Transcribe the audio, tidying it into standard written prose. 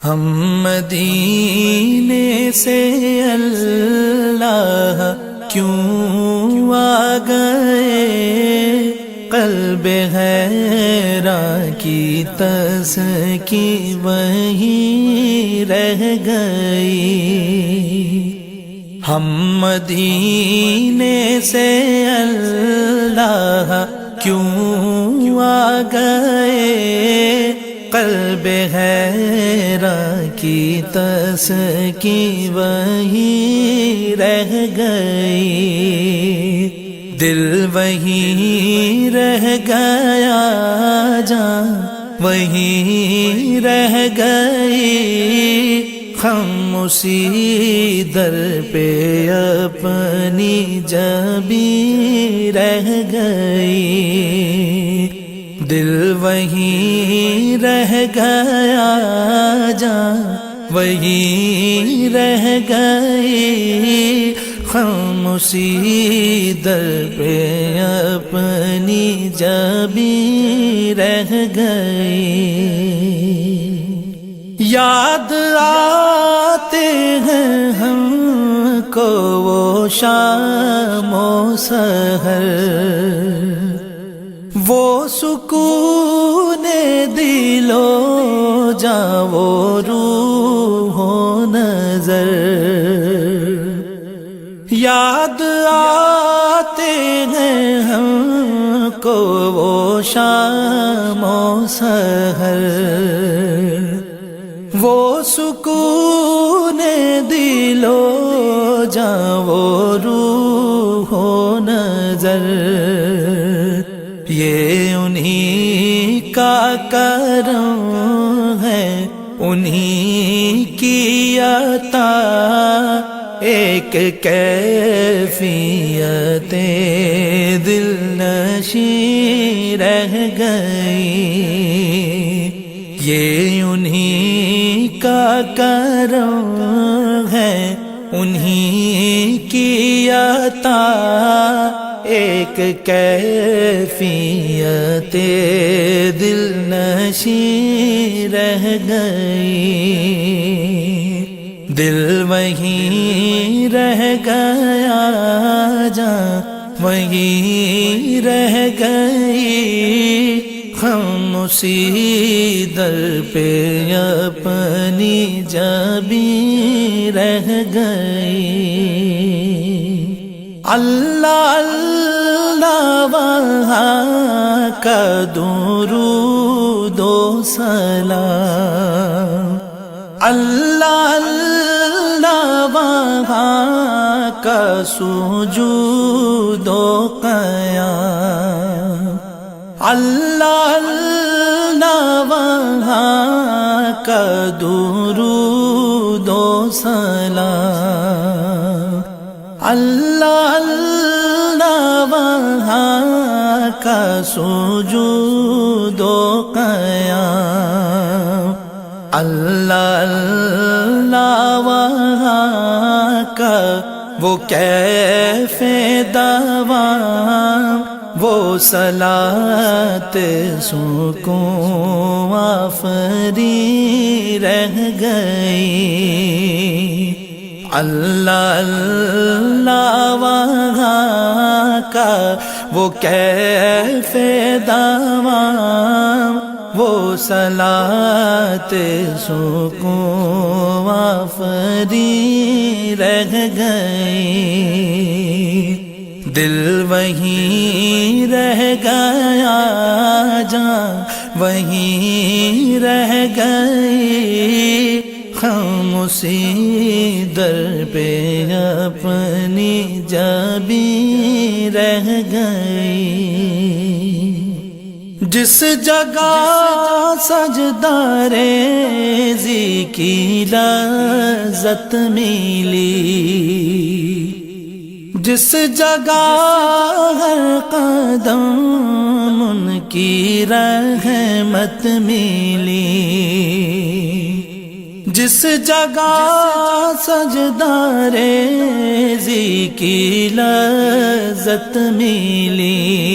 ہم مدینے سے اللہ کیوں آ گئے، قلب حیراں کی تسکین وہیں رہ گئی۔ ہم مدینے سے اللہ کیوں آ گئے، قلب حیراں کی تسکین وہیں رہ گئی۔ دل وہیں رہ گیا، جان وہیں رہ گئی، ہم اسی در پہ اپنی جبیں رہ گئی۔ دل وہیں رہ گیا، جان وہیں رہ گئی، ہم اسی در پہ اپنی جبیں رہ گئی۔ یاد آتے ہیں ہم کو وہ شام و سحر، وہ سکون دل و جاں وہ روح و نظر۔ یاد آتے ہیں ہم کو وہ شام و سحر، وہ سکون دل و جاں وہ روح و نظر۔ یہ انہی کا کرم ہے، انہی کی عطا، ایک کیفیت دل نشیں رہ گئی۔ یہ انہی کا کرم ہے، انہی کی عطا، ایک کیفیت دل نشیں رہ گئی۔ دل وہیں رہ گیا، جان وہیں رہ گئی، ہم اسی در پہ اپنی جبیں رہ گئی۔ اللہ اللہ وہاں کا درود و سلام، اللہ اللہ وہاں کا سجود و قیام، اللہ اللہ وہاں کا درود و سلام، اللہ اللہ وہاں کا سجود و قیام، اللہ اللہ وہاں کا وہ کیف دوام، وہ صلاۃ سکون آفری رہ گئی۔ اللہ اللہ وہاں کا وہ کیف دوام، وہ صلاۃ سکون آفری رہ گئی۔ دل وہیں رہ گیا، جان وہیں رہ گئی، ہم اسی در پہ اپنی جبیں رہ گئی۔ جس جگہ سجدہ ریزی کی لذت ملی، جس جگہ ہر قدم ان کی رحمت ملی، جس جگہ سجدہ ریزی کی لذت ملی،